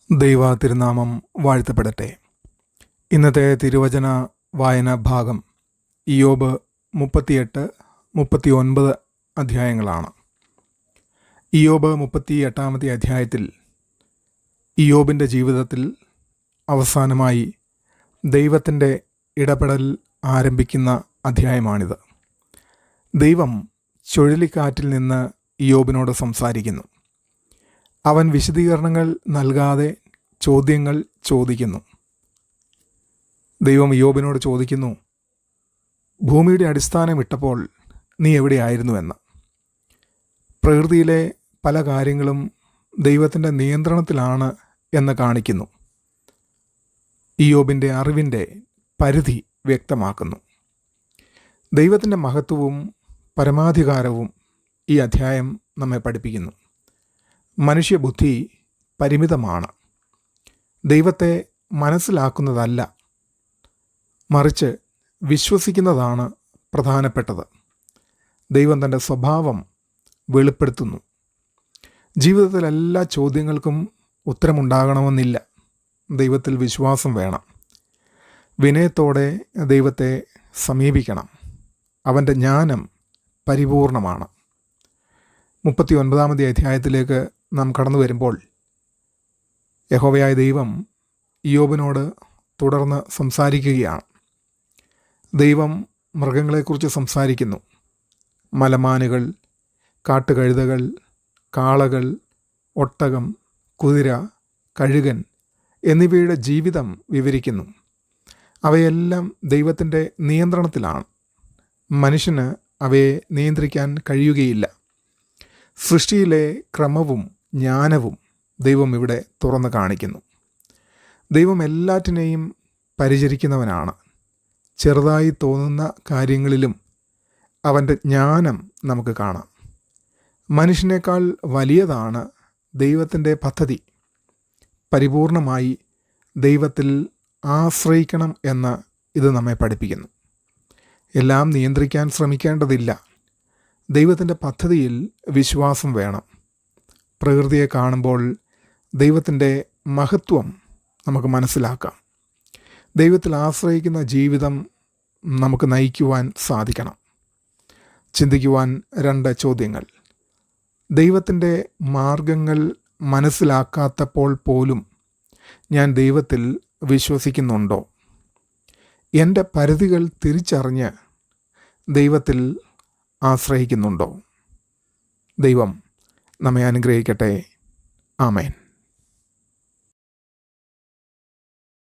ദൈവ തിരുനാമം വാഴ്ത്തപ്പെടട്ടെ. ഇന്നത്തെ തിരുവചന വായന ഭാഗം ഇയ്യോബ് 38-39 അധ്യായങ്ങളാണ്. ഇയ്യോബ് 38-ാമത്തെ അധ്യായത്തിൽ ഇയ്യോബിൻ്റെ ജീവിതത്തിൽ അവസാനമായി ദൈവത്തിൻ്റെ ഇടപെടൽ ആരംഭിക്കുന്ന അധ്യായമാണിത്. ദൈവം ചുഴലിക്കാറ്റിൽ നിന്ന് ഇയ്യോബിനോട് സംസാരിക്കുന്നു. അവൻ വിശദീകരണങ്ങൾ നൽകാതെ ചോദ്യങ്ങൾ ചോദിക്കുന്നു. ദൈവം ഇയ്യോബിനോട് ചോദിക്കുന്നു, ഭൂമിയുടെ അടിസ്ഥാനം ഇട്ടപ്പോൾ നീ എവിടെയായിരുന്നുവെന്ന്. പ്രകൃതിയിലെ പല കാര്യങ്ങളും ദൈവത്തിൻ്റെ നിയന്ത്രണത്തിലാണ് എന്ന് കാണിക്കുന്നു. ഇയ്യോബിൻ്റെ അറിവിൻ്റെ പരിധി വ്യക്തമാക്കുന്നു. ദൈവത്തിൻ്റെ മഹത്വവും പരമാധികാരവും ഈ അധ്യായം നമ്മെ പഠിപ്പിക്കുന്നു. മനുഷ്യബുദ്ധി പരിമിതമാണ്. ദൈവത്തെ മനസ്സിലാക്കുന്നതല്ല, മറിച്ച് വിശ്വസിക്കുന്നതാണ് പ്രധാനപ്പെട്ടത്. ദൈവം തൻ്റെ സ്വഭാവം വെളിപ്പെടുത്തുന്നു. ജീവിതത്തിൽ എല്ലാ ചോദ്യങ്ങൾക്കും ഉത്തരമുണ്ടാകണമെന്നില്ല. ദൈവത്തിൽ വിശ്വാസം വേണം. വിനയത്തോടെ ദൈവത്തെ സമീപിക്കണം. അവൻ്റെ ജ്ഞാനം പരിപൂർണമാണ്. 39-ാമത്തെ അധ്യായത്തിലേക്ക് നാം കടന്നു വരുമ്പോൾ യഹോവയായ ദൈവം ഇയ്യോബിനോട് തുടർന്ന് സംസാരിക്കുകയാണ്. ദൈവം മൃഗങ്ങളെക്കുറിച്ച് സംസാരിക്കുന്നു. മലമാനുകൾ, കാട്ടുകഴുതകൾ, കാളകൾ, ഒട്ടകം, കുതിര, കഴുകൻ എന്നിവയുടെ ജീവിതം വിവരിക്കുന്നു. അവയെല്ലാം ദൈവത്തിൻ്റെ നിയന്ത്രണത്തിലാണ്. മനുഷ്യന് അവയെ നിയന്ത്രിക്കാൻ കഴിയുകയില്ല. സൃഷ്ടിയിലെ ക്രമവും ജ്ഞാനവും ദൈവം ഇവിടെ തുറന്നു കാണിക്കുന്നു. ദൈവം എല്ലാറ്റിനെയും പരിചരിക്കുന്നവനാണ്. ചെറുതായി തോന്നുന്ന കാര്യങ്ങളിലും അവൻ്റെ ജ്ഞാനം നമുക്ക് കാണാം. മനുഷ്യനേക്കാൾ വലിയതാണ് ദൈവത്തിൻ്റെ പദ്ധതി. പരിപൂർണമായി ദൈവത്തിൽ ആശ്രയിക്കണം എന്ന് ഇത് നമ്മെ പഠിപ്പിക്കുന്നു. എല്ലാം നിയന്ത്രിക്കാൻ ശ്രമിക്കേണ്ടതില്ല. ദൈവത്തിൻ്റെ പദ്ധതിയിൽ വിശ്വാസം വേണം. പ്രകൃതിയെ കാണുമ്പോൾ ദൈവത്തിൻ്റെ മഹത്വം നമുക്ക് മനസ്സിലാക്കാം. ദൈവത്തിൽ ആശ്രയിക്കുന്ന ജീവിതം നമുക്ക് നയിക്കുവാൻ സാധിക്കണം. ചിന്തിക്കുവാൻ 2 ചോദ്യങ്ങൾ. ദൈവത്തിൻ്റെ മാർഗങ്ങൾ മനസ്സിലാക്കാത്തപ്പോൾ പോലും ഞാൻ ദൈവത്തിൽ വിശ്വസിക്കുന്നുണ്ടോ? എൻ്റെ പരിധികൾ തിരിച്ചറിഞ്ഞ് ദൈവത്തിൽ ആശ്രയിക്കുന്നുണ്ടോ? ദൈവം നമ്മെ അനുഗ്രഹിക്കട്ടെ. ആമേൻ.